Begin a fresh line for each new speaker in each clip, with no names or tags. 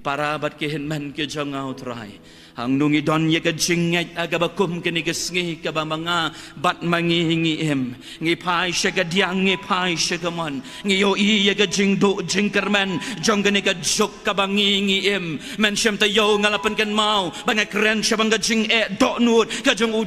para bat ke hen man ke jangau trai hang nungi don ye ke jinget aga bakum ke ni ke sngi ke bamanga bat mangi ngi em ngi pai she ke diang ngi pai she ke mon ngi yo i ye ke jing do jing kerman jong ke ni ke jok ke bangi ngi em men shem ta yo ngalapan ken mau bang kren she bang ke jing e do nut ke jong u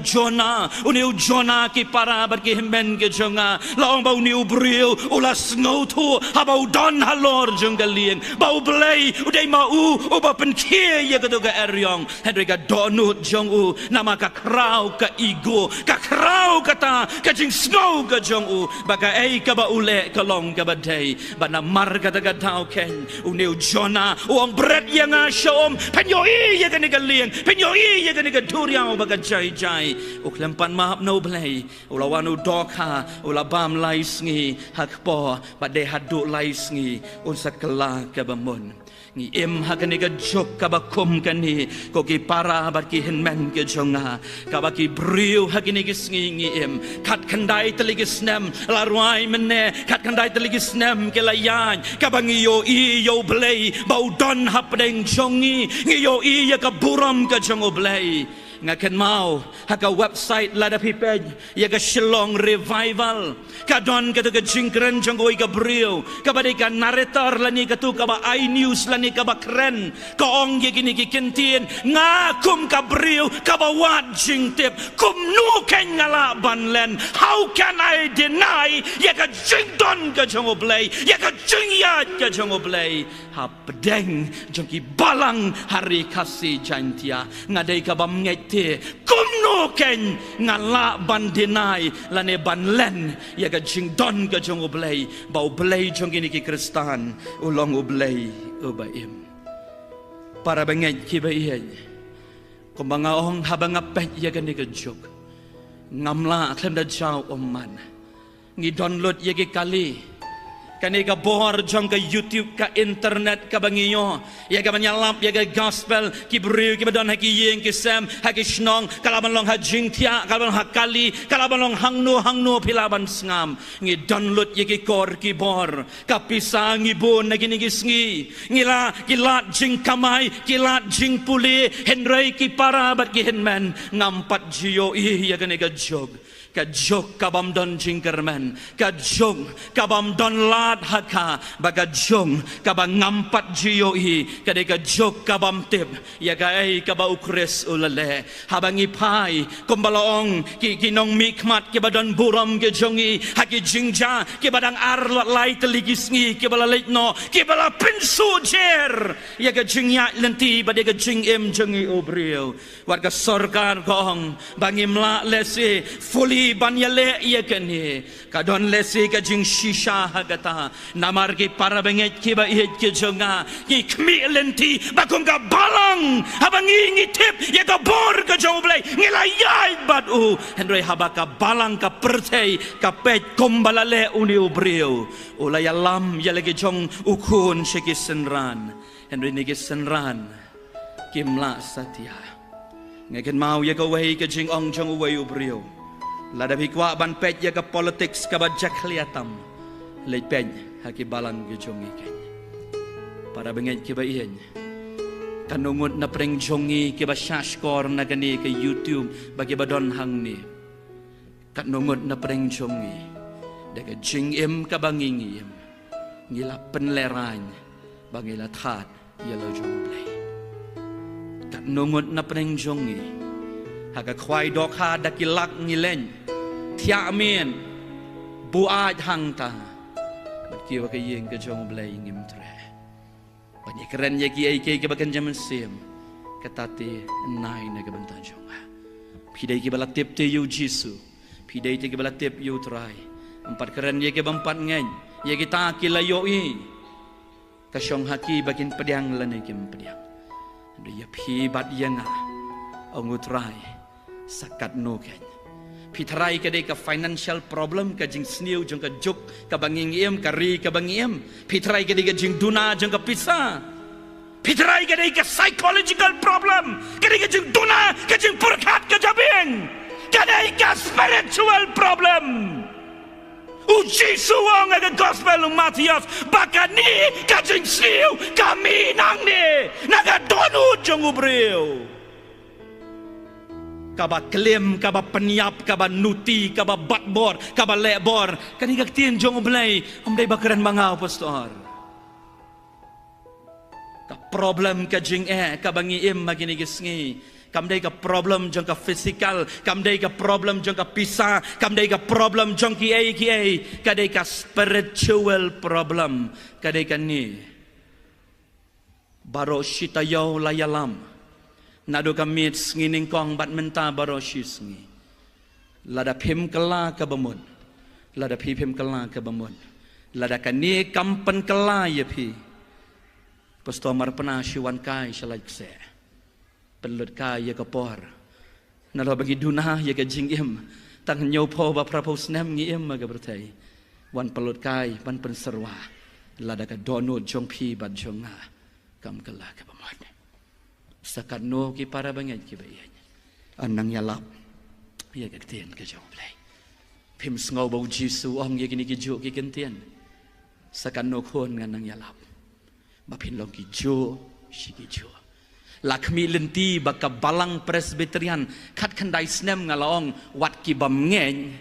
jona ki para bat ke men ke jonga laong bau ni ubril ula sngo tu ha bau don halor jong ke lieng bau blei udai mau u ba pen kie ye ke do ke eryong Henry donut jong u nama ka krau ka ego ka krau kata ka jing snow ka jong u baka ei ka ba ule ka long ka ba day ba na mar ka ta ka tau ken u neu jona uang bread yang a shom penyo i ye ka ni ka lieng penyo i ye ka ni ka turiang ba ka jai u klempan mahap no blai u lawan u doka u la bam lai sngi hak po ba de hadu lai sngi un sakala ka ba mon ngi em hakani ka jok ka ba kum kani ko ki para ba ki hen men ke jonga ka ba ki briu hakini ki sngi ngi em khat khandai tali ki snem la ruai menne khat khandai tali ki snem ke la yan ka ba ngi yo i yo blei ba don hap deng jongi ngi yo i ya ka buram ka jongo blei ngaken mau haka website lada pipej ya ka shillong revival ka don ka to ka jingkren jangoi ka brio ka ba ka narrator lani ka tu ka ba iNews lani ka ba kren ka ong ye kini ki kentin nga kum ka brio ka ba wat jingtip kum nu ken ngala banlen how can I deny ya ka jingdon ka jango play ya ka jingyat ka jango play ha pedeng jangki balang hari kasih jantia ngadai ka ba te kumno ken ngala bandinai lane banlen ya ga jingdon ga jong oblay bau blay jong ini ki kristan ulong oblay ubaim para benget ki bayen kumbanga ong habanga pet ya ga ni ga jog ngamla klem da jaw omman ngi download ya ki kali kani ka bor jong ka YouTube ka internet ka bangiyo ya ka banyalap ya ka gospel ki briu ki badon ha ki yeng ki sam ha ki shnong kalaban long ha jingtia kalaban ha kali kalaban long hangno pilaban sngam ngi download ya ki kor ki bor ka pisang ngi bon na kini ki sngi ngila kilat jing kamai kilat jing puli henry ki para bat ki henman ngampat jiyo i ya ka ni ka jog kajok kabam don jingkerman kajok kabam don lat haka bagajong kabang ngampat jioi kadai kajok kabam tip ya gai kaba ukres ulale habangi pai kombalaong ki kinong mikmat ke badan buram ke jongi haki jingja ke badang arlat lai teligisngi ke bala leitno ke bala pinsu jer ya ka jingya lenti badai ka jingem jongi obril warga sorkar kong bangimla lesi fully banyale iya kene kadon lesi ka jing shisha hagata namar ki para benget ki ba ihet ki jonga ki kmi lenti bakong ka balang habangi ngitip ya ka bor ka joblay ngilayay bat u henry habaka balang ka pertei ka pet kombalale uni ubrio ulay alam ya lagi jong ukun shiki senran henry nigi senran kimla satya ngaken mau ya ka wei ka jing ong jong wei ubrio lada bikwa ban pet ya ka politics ka ba jakliatam le pet haki balang ge jongi ken para benget ke ba ihen kanungut na preng jongi ke ba shashkor na gani ke YouTube bagi badon hang ni kanungut na preng jongi daga jing em ka bangingi em ngila penleran bangila that ya lo jonglei kanungut na preng jongi haka kwai dok ha dakilak ngilen tia amin buaj hang ta kiwa ka yeng ka jong blay ngim tre banyak keren ya ki ai ke bakan jaman sim katati nai na ka banta jong pidai ki bala tip te yu jisu pidai te ki bala tip yu trai empat keren ya ki bampat ngen ya kita ki layo i ka shong haki bakin pediang lane kim pediang ya pi bat yang ongut rai sakat no ken pitrai ka de ka financial problem ka jing sniu jong ka juk ka banging em ka ri ka bangiem pitrai ka de ka jing duna jong ka pisa pitrai ka de ka psychological problem ka de ka jing duna ka jing purkhat ka jabing ka de ka spiritual problem uji suwang aga gospel ng Matias baka ni ka jing sniu kami nang ni jong ubreu kaba klaim kaba penyap kaba nuti kaba batbor kaba lebor kani gaktien jong ublay omday bakaran mangau pastor ka problem ka jing ka bangi magini gisngi kamday ka problem jong ka physical kamday ka problem jong ka pisa kamday ka problem jong ki kaday ka spiritual problem kaday ka ni baro shitayaw layalam nado kamit ngining kong bat menta baro shisngi lada phim kala ka bamon lada phim kala ka bamon lada kani kampan kala ya phi pastor marpana shiwan kai shalai kse pelut kai ya kapor nalo bagi dunah ya ka jingim tang nyo pho ba prapos nem ngiem ma ka bertai wan pelut kai ban penserwa lada ka donut jong phi bat jong kam kala ka bamon sakano ki para banget ki bayan anang yalap ya gaktien ka jong play phim sngo bo jisu ong ye kini ki jo ki kentien sakano khon nganang yalap ba phin long ki jo shi ki jo lakmi lenti baka balang presbyterian khat khandai snem ngalong wat ki bam ngeng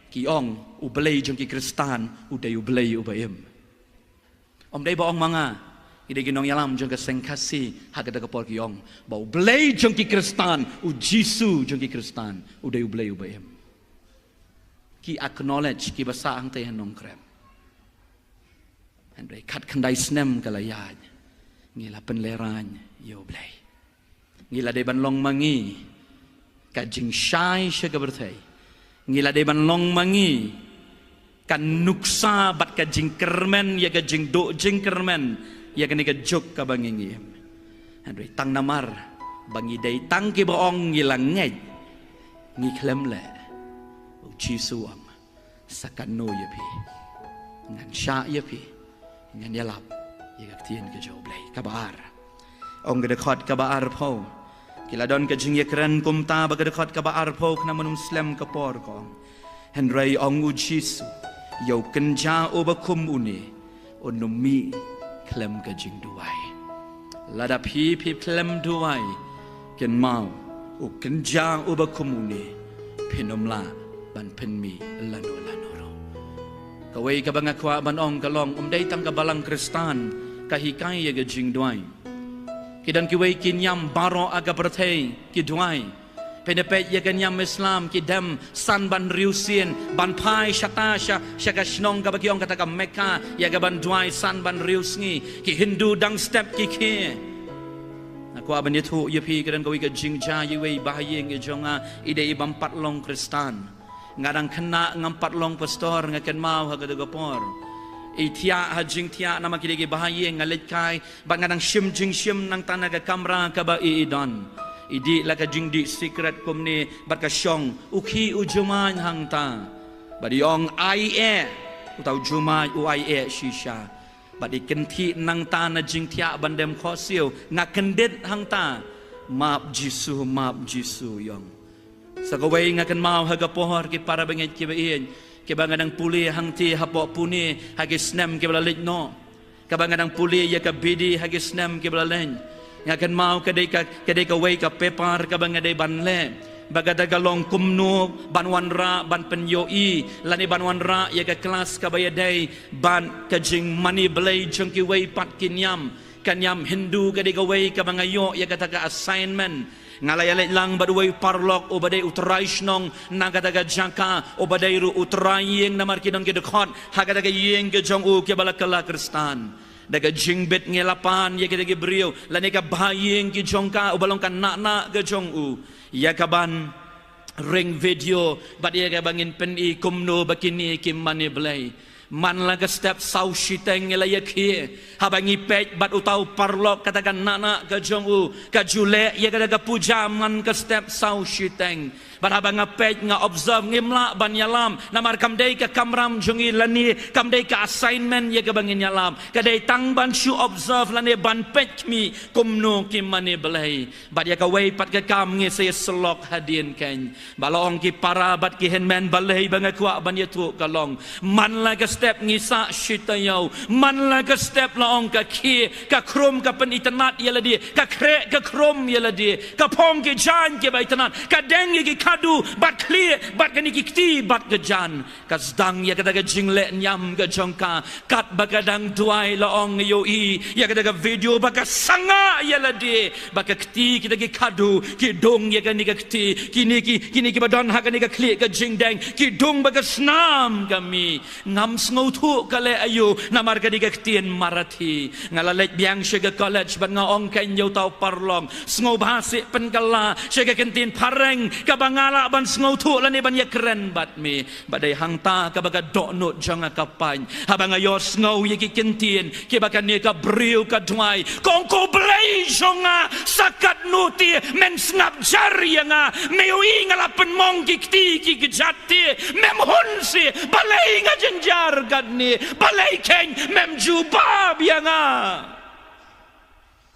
ki ong ublei jong ki kristan udai ublei ubaim om dai ba ong manga ide ginong yalam jong ka sengkasi hagada ka por kiong bau blay jong ki kristan u jisu jong ki kristan u de u blay u baem ki acknowledge ki basa ang te hanong krem and kat khandai snem kalayaj ngila penlerany yo blay ngila de ban long mangi ka jing shai sha ka berthai ngila de ban long mangi kan nuksa bat ka jing kermen ya ka jing do jing kermen ya kani ka jok ka bangingi andoi tang namar bangi dai tang ki baong ngilang ngai ngi klem le u chi suang sakano ya pi ngan sha ya pi ngan ya lap ya ka tien ka jo blai ka baar ong ga khot ka baar pho kila don ka jing ya kran kum ta ba ga khot ka baar pho kna manum slam ka por ko henrai ong u jisu yo kenja o ba kum uni onumi klem ka jing duai lada phi klem duai ken mau u ken jang u ba kumuni phinom la ban pen mi lano ro kawai ka banga kwa ban ong kalong dai tam ka balang kristan ka hikai ya ka jing duai kidan ki wai kin yam baro aga berthei ki duai penepet ya kan yam islam ki dam san ban riusien ban pai shatasha shaka shnong ka bagiong kata ka mekka ya ka ban duai san ban riusngi ki hindu dang step ki ke aku aban itu ya pi kan kawi ka jingja ye wei bahayeng e jonga ide ibam patlong kristan ngadang kena ngampat long pastor ngaken mau ha ka gapor itia hajing tia nama kide bahayeng ngalet kai ban ngadang shim jing shim nang tanah ka kamera ka ba idon idi laka jing di secret komne bat ka syong ukhi ujuman hang ta badiong ie utau jumai uie shisha badi kenti nang ta na jing tia bandem khosio ngakendet hang ta map jisu yong sagawai ngaken mau haga pohor ki para banget ki bain ki bangadang puli hang ti hapo puni hagi snem ki balalit no ka bangadang puli ya ka bidi hagi snem ki balalen ngakan mau kadai ka wei ka pepar ka bangadai banle bagada galong kumno banwan ra ban penyoi lani banwan ra ya ka kelas ka bayadai ban ka jing mani belai jeng ki wei pat kinyam kanyam hindu kadai ka wei ka bangayo ya kata ka assignment ngalayalay lang badway parlok o baday utraishnong nagadaga jangka o baday ru utrayeng namar kinong kidukot hagadaga yeng gejong u kibalakala kristan daga jingbet ngelapan ya kita gibriu lani ka bahayeng ki jongka ubalong kan nak ke jong u ya kaban ring video bat ya ka bangin pen i kumno bakini kim mani blai man laga step sau shiteng ngelaya ki habangi pej bat utau parlok katakan nak ke jong u ka jule ya ka daga puja man ka step sau shiteng Baraba ngapej nga observe ngimla ban yalam namar kamdei ka kamram jungi lani kamdei ka assignment ye ka bangin yalam kadai tang ban shu observe lani ban pej mi kumno kim mani belai bat ya ka wei pat ka kam nge se slok hadien ken balong ki para bat ki hen men balai banga kwa ban ye tu kalong man la ka step ngisa shitayau man la ka step laong ka ki ka krum ka pen itanat ye ladi ka kre ka krum ye ladi ka pong ki jan ke ba itanat ka deng ki kadu bat clear bat ka ni ki ti bat ka jan ka zdang ya ka da jingle nyam ka jongka kat ba ka dang tuai laong yo i ya ka da video ba ka sanga ye ladi ba ka ti ki da ki kadu ki dong ya ka ni ka ti kini ki ba don ha ka ni ka clear ka jing deng ki dong ba ka snam kami ngam sngo thu ka le ayu namar ka ni ka tien marathi ngalalek biang shega college ban nga ong kan yo tau parlong sngo bahasi pen kala shega kentin pareng ka bangala ban sngo thu la ni ban ya keren bat mi badai hangta ka baga dok not janga kapan habanga yo sngo ye ki kentin ki baga ni ka briu ka dwai kong ko blai jonga sakat nuti men snap jari nga meui ngala pen mong ki ti ki jati mem hunsi balai nga jenjar gadni balai ken mem jubab nga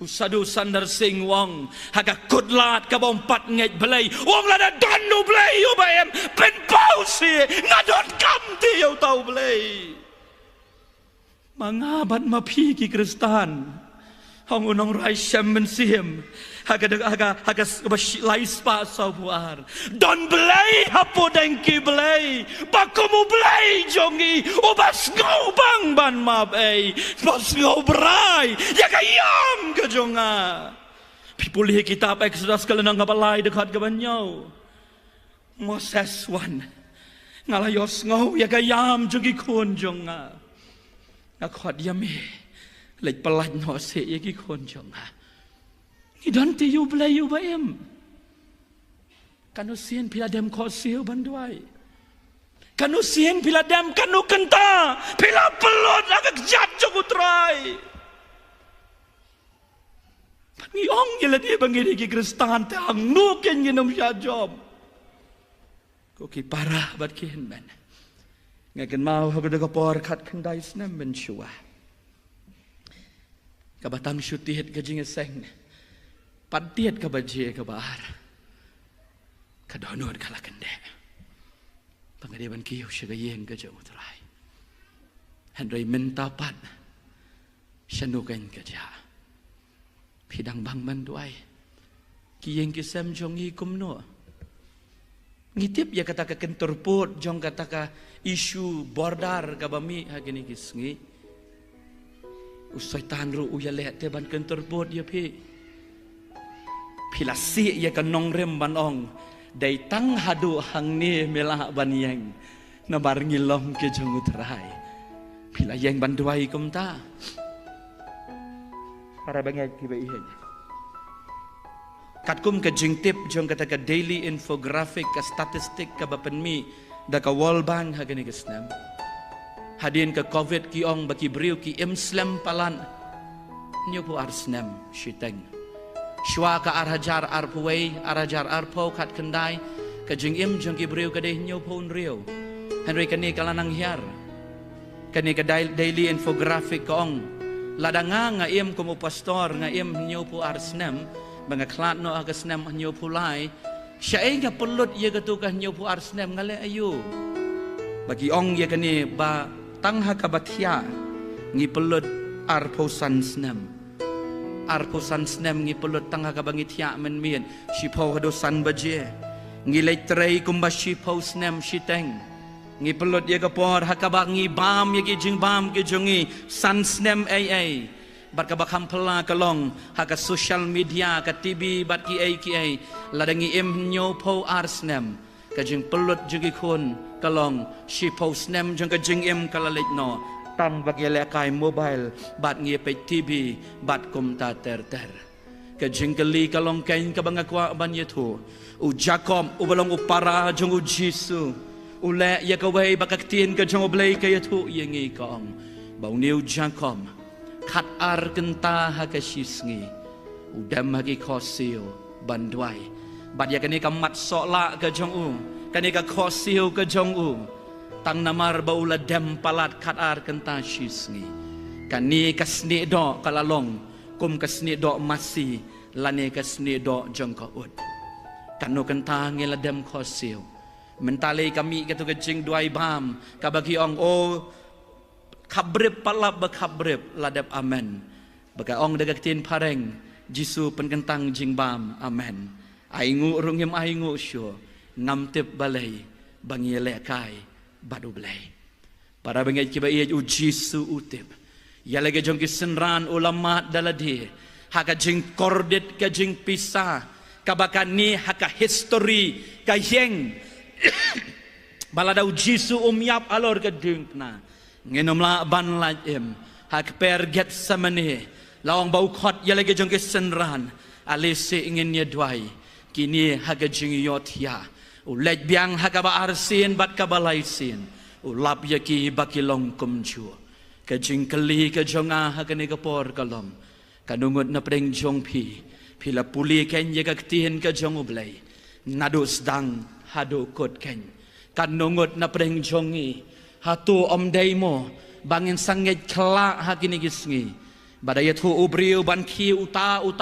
usadu sandar sing wong haga kudlat ka bompat nget belai wong lada donu belai yo bayam pen pausi ngadot kam ti yo tau belai mangabat mapi ki kristan hong unong rai syam men siem haga lai spa sabuar don belai hapo dengki belai bakumu belai jongi ubas ngau bang ban map bas ngau berai ya kayam ke jonga pipulih kitab Exodus kalenang kabalai dekat kabanyau Moses wan ngalayos ngau ya kayam jongi kun jonga nakot yami lek pelat no se ya ki kun jonga idan ti yu belai yu baem kanu sien piladem kosil banduai kanu sien piladem kanu kenta pila pelot agak jat jogutrai pangi ong yela dia bangiri ki kristan te ang nuken yenom sya job ko ki parah bat ken man ngaken mau hagada ka por khat khandai snem ben shua ka batang syuti het gajing seng padiet ka baje ka bar ka donot kala kende pangade ban kiyo siya gayeng ka jang utray henry mentapat syanukan ka ja pidang bang manduay kiyeng kisem jongi kumno ngitip ya kata ka kenturput jong kata ka isu bordar ka bami hagini kisngi usai tanru uyale te ban kenturput ya pi pilasi ya kanong rem banong dai tang hadu hang ni melah ban yang na bar ngilom ke jongutrai pila yang banduai kumta para bangai tiba ihan katkum ke jingtip jong kata ka daily infographic ka statistik ka bapenmi da ka World Bank hagani kesnam hadin ke covid ki ong baki briu ki imslam palan nyopo arsnam shiteng shwa ka arhajar arpuway arajar arpo kat kendai ka jingim jong ki briu ka deh nyopo unrio henry kani kalanang hiar kani ka daily infographic ka ong ladanga nga im kumu pastor nga im nyopo arsnam banga klat no agasnam nyopo lai siya ay nga pulut iya gatu ka nyopo arsnam ngale ayu bagi ong iya kani ba tangha ka batya ngi pulut arpo sansnam arpo sansnam ngi pulut tangha ka bangit ya men mien sipo hado san baje ngi leitrei kumba sipo snam siteng ngi pulut iya kapor hakaba ngi bam iya ki jing bam ki jongi sansnam ay bat ka bakam pela kalong haka social media ka TV bat ki ladangi im nyopo arsnam ka jing pulut jugi kun kalong sipo snam jong ka jing im kalalit no tang bagi lekai mobile bat ngi pe TV bat kumta ter ka jing kali kalong kain ka bangakwa ban yetu u Jacob u balong u para jong u Jisu u le ya ka wei bakaktin ka jong u blai ka yetu yengi kong bau niu Jacob kat ar kenta hakashisngi udam hagi kosil banduai บัดยากันนี้ก็มัดสอละกะจงอูกันนี้ก็ขอซิวกะจงอูตั้งนามารบาอุลเดมปลัดขัดอาร์กันตาชิสงีกันนี้ก็สเนดอกกะละลงกุมก็สเนดอกมัสซีลานีก็สเนดอกจงกอุดกันโนกันตาเงลเดมขอซิวmentale kami katu kecing duai bam kabagi ong o kabrep palap bakabrep ladap amen baka ong dagak tin pareng jisu penkentang jing bam amen aingu rungim aingu syo ngamtip balai bangi lekai badu balai para bangai kiba ia u jisu utip ya lagi jong kisenran ulama daladi haka jing kordet ka jing pisah kabakan ni haka history ka yeng baladau Jisu yap alor kedung na ngenomla ban lajem hak perget samane lawang bau khot ya lagi jong kesenran alise ingin nya duai kini hak jing yotia ulej biang hak ba arsin bat kabalai sin ulap yaki bakilong kumju ke jing keli ke jonga hak ne kapor kalom kanungut na preng jong pila puli ken ya kaktin ke jong ublai nadus dang hado kot ken kan nungut na preng jongi hatu om daimo bangin sanget kela hakini gisngi badaya tu ubriu ban ki uta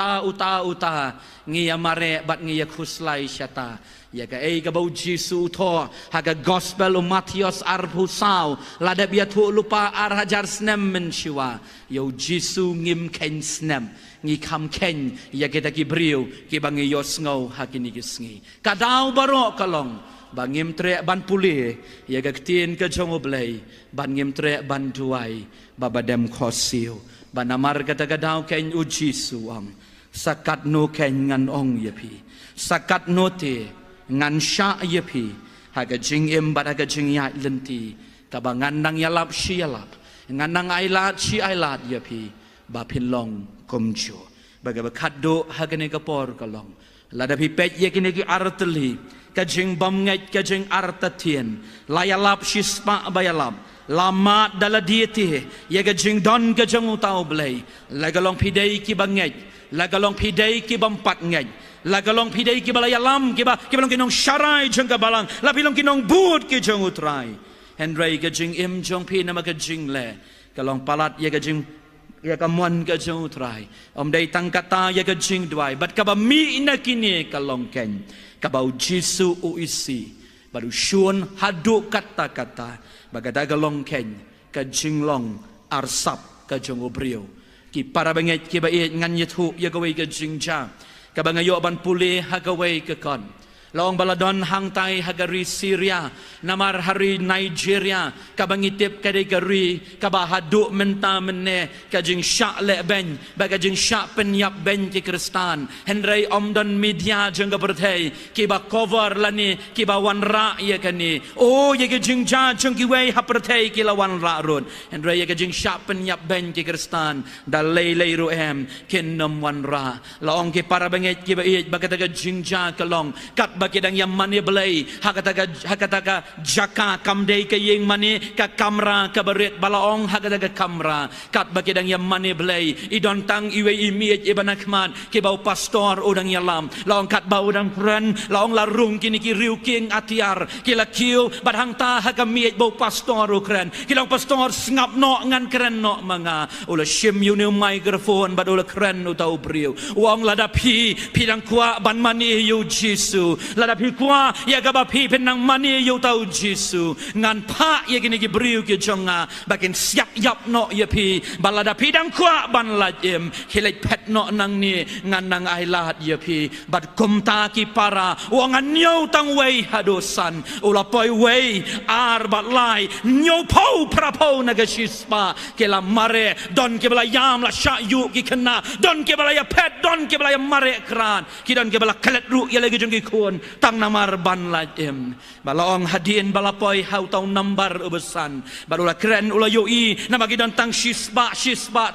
ngi amare bat ngi yakuslai syata ya ka ei ka bau Jisu tho haga gospel Matius arpusau lada bia tu lupa ar hajar snem men shiwa yo Jisu ngim ken snem ngi kam ken ya kita ki briu ki bangi yos ngau hakini gisngi kadau barok kalong bangim tre ban puli ya gaktin ke jong oblay ban ngim tre ban duai babadem khosiu banamar kata kadau ken u Jisu am sakat no ken ngan ong yepi sakat no te ngan sha yepi haga jing em bad haga jing ya lenti kabangan nang yalap shi yalap ngan nang ailat shi ailat yepi ba pinlong komjo baga bakado hagane kapor kalong lada pi pet ye kini ki arteli kajing bam ngai kajing artatien layalap shispa bayalap lama dala dieti ye kajing don kajing utau blai lagalong pidai ki bangai lagalong pidai ki bampat ngai lagalong pidai ki balayalam ki balong kinong syarai jeng balang lapilong kinong bud ki jeng utrai hendrai kajing im jong pi nama kajing le kalong palat ye kajing ya kamuan ka jong trai om dai tang kata ya ka jing duai bat ka ba mi ina kini kalong ken ka bau Jisu uisi baru syun hadu kata-kata bagada galong ken ka jing long arsap ka jong obriu ki para banget ki ba ngan yetu ya ka wei ka jing ja ka ba ngayo ban puli ha ka wei ka kon Lawang baladon hang tai hagari Syria namar hari Nigeria kabangitip kadai gari kabahaduk menta menne kajing syak le ben bagajing syak penyap ben ki Kristan hendrai omdon media jengga berthai ki ba cover lani ki ba wan ra ya kani oh ye kajing ja jeng ki wei ha berthai ki lawan ra run hendrai ye kajing syak penyap ben ki Kristan dalai lei ruem kinom wan ra lawang ki para banget ki ba it bagata kajing ja kalong kat bagi dang yang mani belai hakataga jaka kamdei ke yeng mani ka kamera ka beret balaong hakataga kamera kat bagi dang yang mani belai idon tang iwe imiet ibn Ahmad ke bau pastor udang yalam laong kat bau udang keren laong larung kini ki riu king atiar kila kiu badhang ta hakamiet bau pastor keren kilang pastor ngap no ngan keren no manga ula shim yu new microphone bad ula keren utau briu wong ladapi pidang kwa ban mani yu Jisu lada pi kwa ya gaba pi penang mani yu tau Jisu ngan pa ya gini ki briu ki jonga bakin siap yap no ya pi balada pi dang kwa ban lajem hilai pet no nang ni ngan nang ailat ya pi bad kumta ki para wangan nyau tang wei hadosan ula poi wei ar bat lai nyau pau prapau naga shispa ke la mare don ke bala yam la sha yu ki kena don ke bala ya pet don ke bala ya mare kran ki don ke bala kalet ru ya lagi jong ki kun tang namar ban lajem balaong hadien balapoi hau tau nambar ubesan barulah keren ula yoi nama gidan tang shisba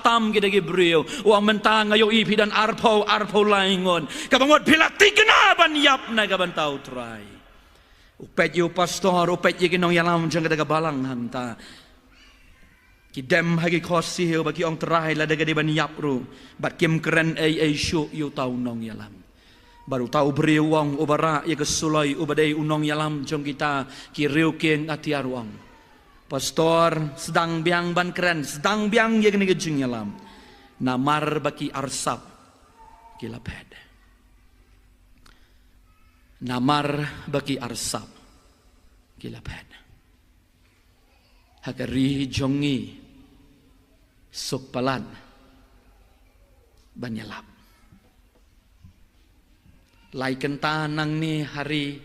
tam kita gibriu uang mentang yoi pidan arpo laingon kabangot pilati kenaban yap na kaban tau try upet yu pastor upet ye kinong yalam jang kada balang hanta kidem hagi khosi heu bagi ong terai la daga di ban yap ru bat kim keren ai syu yu tau nong yalam baru tahu beri wong ubara ya kesulai ubadai unong yalam jong kita ki riu keng atiar wong pastor sedang biang ban keren sedang biang ya kene gejing yalam namar baki arsap kilaped namar baki arsap kilaped hakari jongi sok palan banyalap lai kenta nang ni hari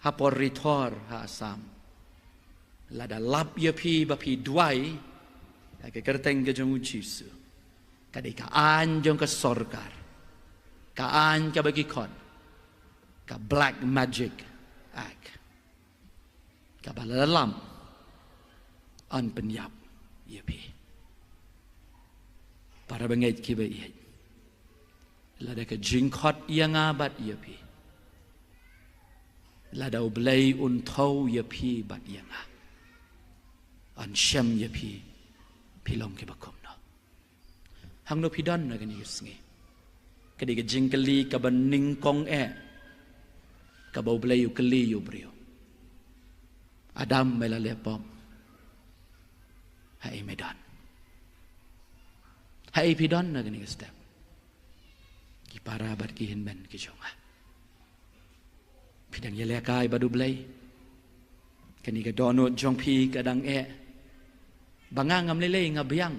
hapor ritor ha asam lada lap ya pi bapi duai ke kerteng ke jong jisu kadai ka an jong ke sorkar ka an ka bagi kon ka black magic act ka balalam an penyap ya pi para bangait ki ba iet lada ka jingkot yang abat ya pi lada ublay untau ya pi bat yang an syam ya pi pilong ke bakom no hang no pidon na gani yusngi kadi ka jingkali ka baning kong ka ba ublay ukali yu brio adam mela lepom hai medan hai pidon na gani step ki para bat ki hinben ki jonga pidang yele kai badu blai kani ka dono jong pi kadang bangang ngam lele ngabyang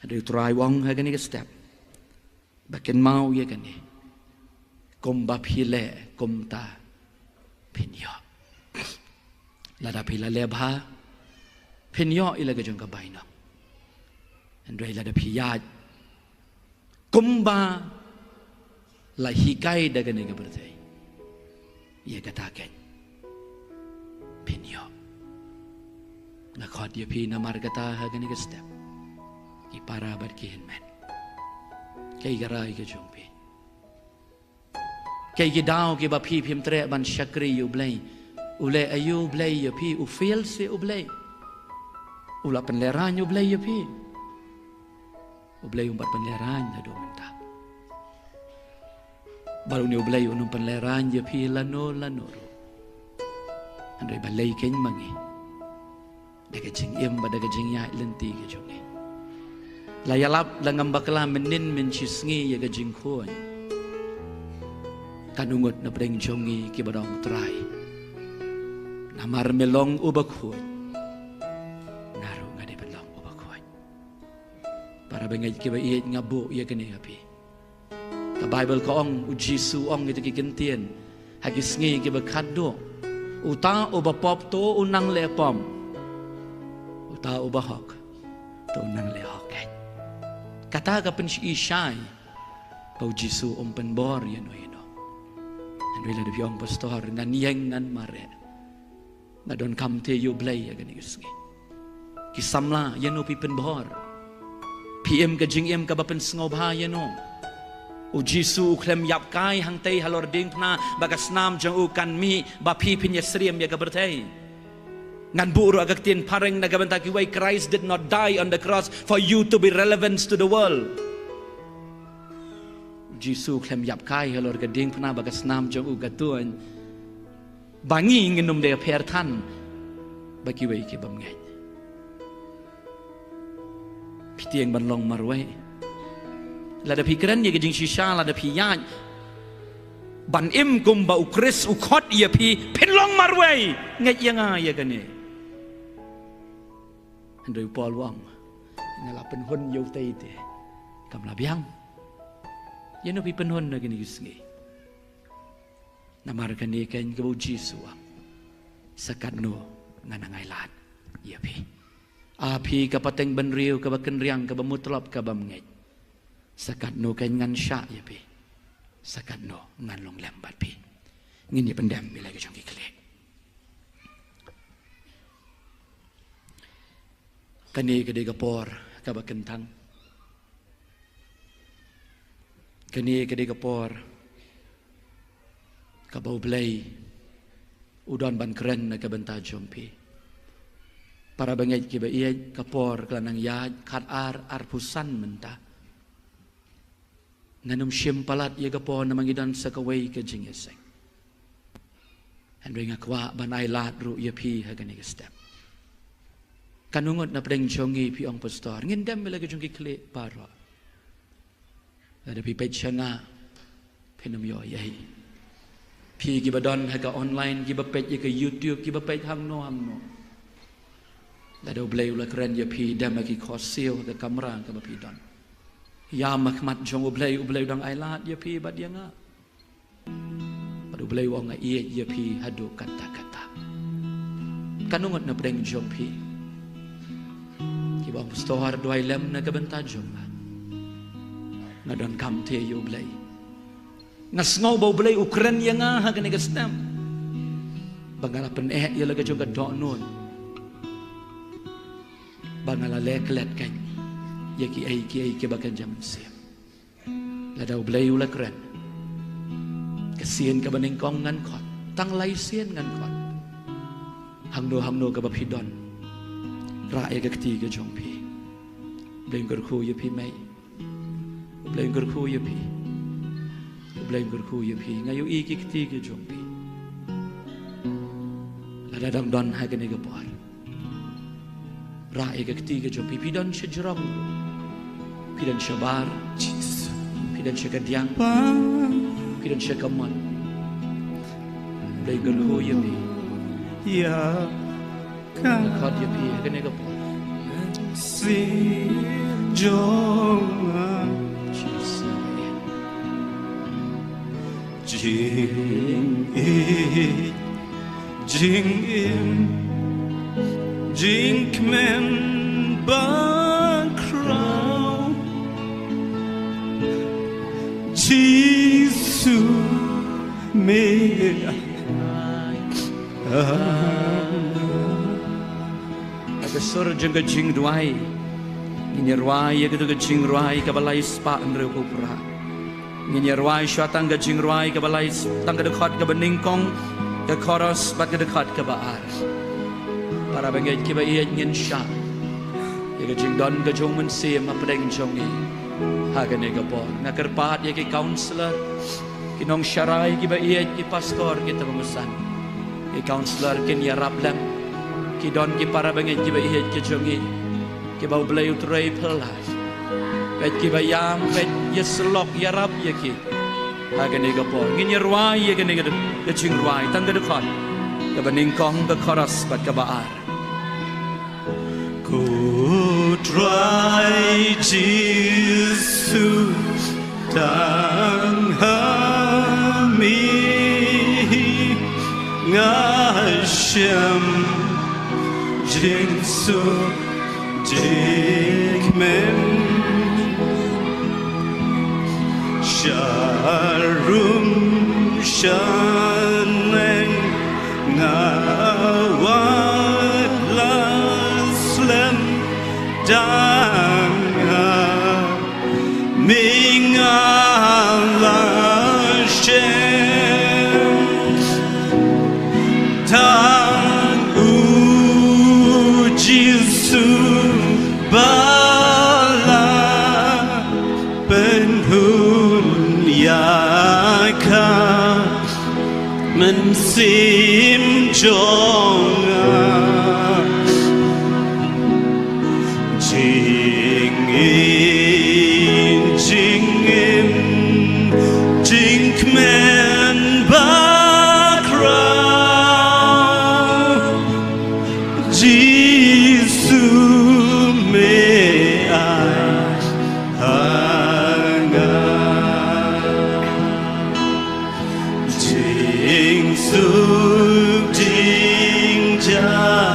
ada try wong ha gani ka step baken mau ye kani kom ba phile kom ta pinyo lada phila le bha pinyo ila ka jong ka baino andrei lada phiyat kumba la hikai daga nega bertai ia katakan pinyo na khot dia pi na margata haga nega step ki para bar ki men kai garai ke jompi kai ki dau ki ba pi phim tre ban shakri yu blai ule ayu blai yu pi u feel se u blai ula penleran yu blai yu pi ublay umpat penleran na do menta baru ni ublay unum penleran je pi lano andai balai ken mangi daga jing em daga jing ya lenti ke jongi la yalap langam bakla menin men chisngi ya ga jing khon kanungot na breng jongi ki badong trai namar melong ubakhoy para bangay kiba iit nga bu iya kani hapi ka Bible ko ong ujisu ong ito kikintien hagis ngi kiba kaddo uta uba pop to unang lepom uta uba hok to unang lehok kata ka pen ishay pa ujisu penbor yan o yun and wila de yung pastor nga niyeng nan mare nga don kamte yu blay ya gani usngi kisamla yan o penbor PM ka jing em ka bapen sngob ha yano u jisu klem yap kai hang tei halor ding pna bagas nam jang u kan mi ba pi pin yesriem ya ka bertei ngan buru agak tin pareng na gabanta ki way Christ did not die on the cross for you to be relevant to the world jisu klem yap kai halor ka ding pna bagas nam jang u gatuan bangi nginum de per than ba ki way ki bam ngai tiang ban long marwai lada pikiran ye gejing shisha lada piyaj ban im kum ba ukris ukot ye pi pen long marwai ngai yanga ye gane andoi pol wang ngala pen hon yo tei te kam la biang ye no pi pen hon na gani gisngi namar kan ye kan ke jisu sakat no nganangai lat ye pi api kapateng benriu kabaken riang kabamutlop kabamngej sakat no kan ngan sya ya pi sakat no ngan long lembat pi ngin ye pendam bila ke jong kle kani ke de kapor kabaken tang kani ke de kapor kabau blai udon ban keren na kabenta jompi para bangay kiba iya kapor kelanang ya kat ar pusan menta nganum simpalat ya gapo na mangidan sa kaway ka jingeseng. Andoi ngakwa banay lat ru ya pi hagani ka step. Kanungot na preng jongi pi ong pastor ngindam lagi jongi kle paro. Ada pi page nga penum yo yahi. Pi gibadon haga online giba page ka YouTube giba page hangno. Ada blay ula keren ya pi dam lagi kosil ka kamera ka pi don. Ya makmat jong ublay dang ailat ya pi bad ya nga. Padu ublay wong nga iye ya pi hadu kata-kata. Kanungot na preng jong pi. Kibang pastor doay lem na kabenta jong ba. Nga don kamte ya ublay. Nga sngaw ba ublay ukren ya nga hagan igastem. Bangalapan ya laga jong ka doon. Bangala leklet kanya. Yaki ay kibakan jaman siya. Ladaw blay ula kren. Kasiyan ka ba ning kong ngan kot? Tanglay siyan ngan kot. Hangno ka ba pidon? Rae ka ketiga jong pi. Blay ngurku ya pi may. Blay ngurku ya pi. Blay ngurku ya pi. Ngayon iki ketiga jong pi. Ladadang don hagan ni gapor. Rae ka ketiga jong pi. Pidon siya jirong. Pidon siya bar, pidon siya kadyang, pidon siya kamon. Blay gulho yabi.
Ya
Nakad yabi, ganega po.
si jonga
Jesus.
Jing kmen ba crow Jesus me
Agasur jeng jing duai. Nginyarwai agadu jing ruai kabalai spa andre kupra. Nginyarwai syatang jing ruai kabalai tang dekat ke beningkong ke koros bat ke dekat ke baar. Para bangit kiba iya ngin sya. Yaga jing don ke jong mensi mapedeng jongi. Haga nega por. Ngakerpat ya ki counselor. Kinong syarai kiba iya ki pastor kita memesan. Ki counselor kin ya rablem. Ki don ki para bangit kiba iya ki jongi. Ki bau belai utrai pelas. Bet kiba yam bet ya selok ya rab ya ki. Haga nega por. Ngin ya ruai ya nega ke jing ruai tang ke dekat. Ke beningkong ke koros bat ke baar.
Ku try Jesus tang hami ngasham jinsu jikmen sharum shaneng ngawat laslam danga mingalashem tang ujisu bala penhun yaka mensim jonga Jinkman bakra Jisu me hanga Jing su jing ja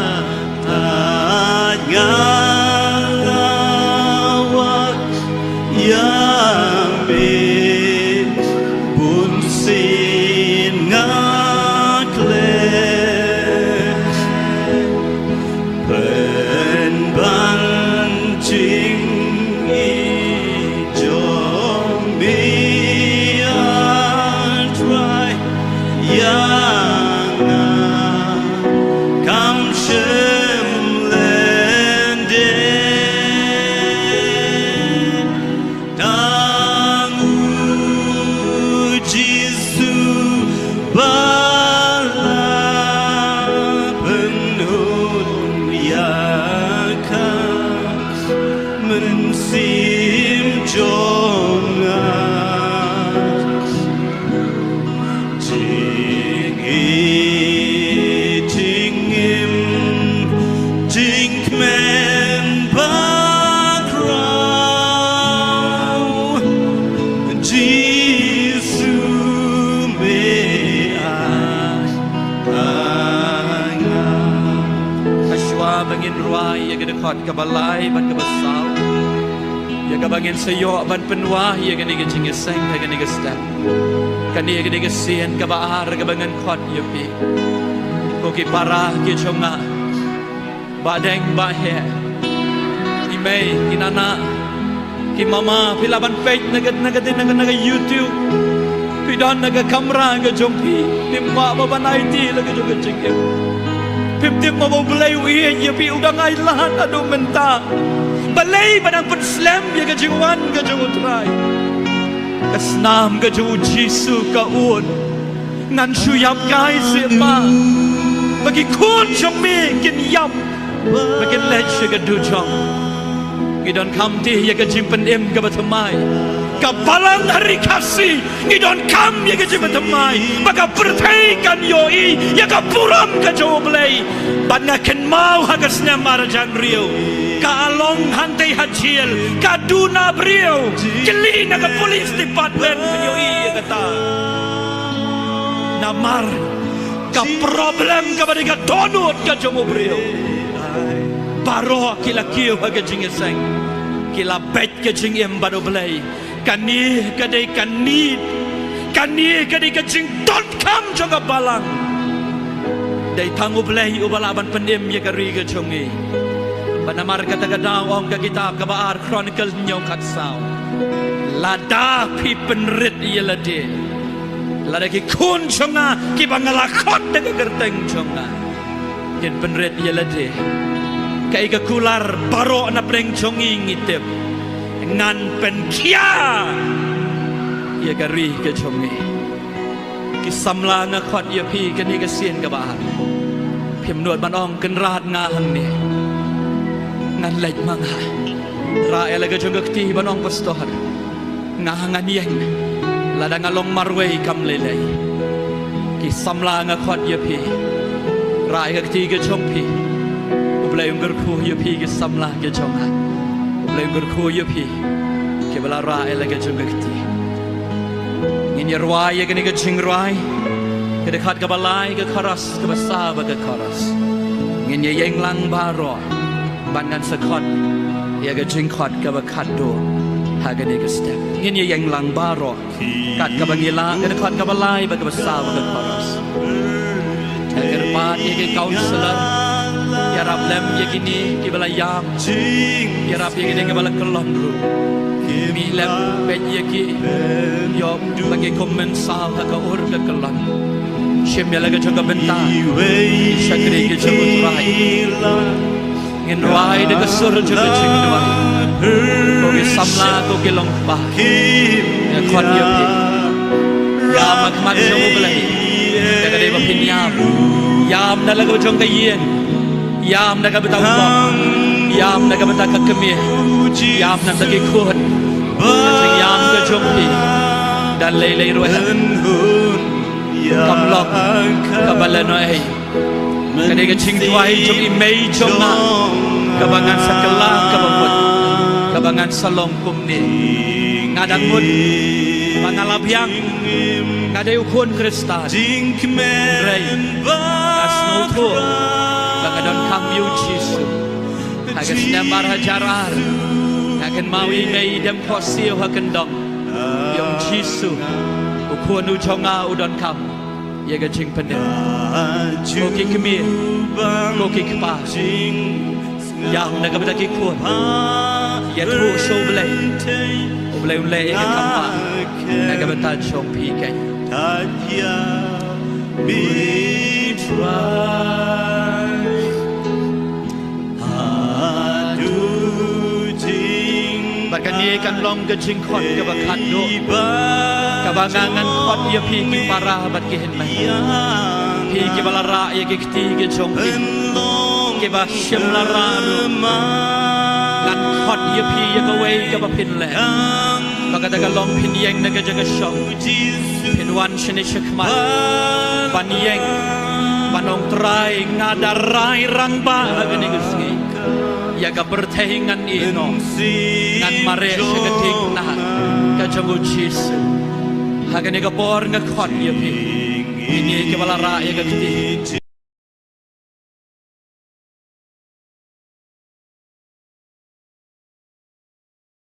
ya ke dekat ke balai ban ke besau ya ke bangin sayok ban penwah ya ke ni ke jingeseng ya ke ni ke step kan ni ke ni ke sien ke baar ke bangan khot ya pi ko ki parah ki chonga badeng ba he ki mei ki nana ki mama pilaban page naga YouTube pidan naga kamera ga jongpi timma babanai ti laga joga jengke pim mo boleh wi ya pi udang ai lahat adu menta balai badang pun slam ya ga jingwan ga jong utrai kasnam ga jong Jisu ka un ngan suyap kai sepa bagi kun jome kin yap bagi lech ga du jong ngidon kamti ya ga jimpen em ga batamai kapalang hari kasih ngidon kam ya ga jimpen tamai baka pertaikan yoi ya ga puram ga joblei badna ken mau hagasnya marajan rio ka along hantai hajil ka duna brio keli na ka polis department yoi ya kata namar ka problem ka badiga donut ka jomo brio baro kila kiu haga jingeseng kila bet ke jingem bado belai kani kadai kadai ke jing dot kam joga balang dai tangu belai ubalaban pendem ya kari ke jongi banamar kata kadang ong ka kitab ka baar chronicle nyau kat sao lada pi penrit ya lade lada ki kun jonga ki bangala khot de gerteng jonga ken penrit ya lade kai ka kular baro na preng chongi ngitep ngan pen kia ya gari ke chongi ki samla na khot ya pi ka ni ka sien ka ba phim nuot ban ong kan rat nga hang ni ngan lej mang ha ra ele ka chong ka ti ban ong pastor nga ngan yen la da ngalong marwei kam lelei ki samla nga khot ya pi ra ka ti ka chong pi Ulai unggur ku yupi ke samlah ke jonga. Ulai unggur ku yupi ke belara ele ke jonga kiti. Ini ruai ya kini ke jing ruai. Ke dekat ke balai ke karas ke besar ke karas. Ini yang lang baro bangan sekot ya ke jing kot ke bekat do. Haga ni ke step. Ini yang lang baro kat ke bangila ke dekat ke balai ke besar ke karas. Agar pat ya ke counselor. Ya Rab lem ya gini ki bala yam ya Rab ya gini ki bala kelon ru mi lem ben ya ki yo bagi komen sal ka ur ka kelon shem ya laga jaga benta syakri ki jabut rai ngin rai de kesur jaga jing duai ko ki samla ko ki long ba ya khot ya pi ya mak mak jamu belai ya ka de ba pin yam na laga jong ka yen yam naga betau bom yam naga betau kekemih yam naga lagi kuat yam ke jompi dan lelai ruhen kamlok kabalanoi kadai ke cing tuai jom imei jomna kabangan sakala kabamut kabangan salong kumni ngadang mut mangalabyang ngadai ukun kristal rei asno tu Kadang kami Jisu, akan senambar hajarar, akan mawi mei dem kosil akan dong, yang Jisu, ukuan ujonga udon kam, ya gajing pening, koki kemir, koki kepas, yang nak berdaki kuat, ya tu show belai, belai belai yang kampa, nak bertaj show pikai. We try. Bahkan ni kan long ke jingkot ke bakat do, kebangangan kot ya pi ki parah bat ki hen mai, pi ki balara ya ki kti ke jongki, ki ba shem lara do, kan kot ya pi ya ke wei ke ba pin le, bahkan tak long pin yang nak jaga show, pin wan shene shekmat, ban yang, banong try ngadarai rang ba agani gusi. Ya ka bertahingan ino ngan mare seketing nah ka jago Jisu hagani ka por nga khot ya pi ini ke balara ya ka kiti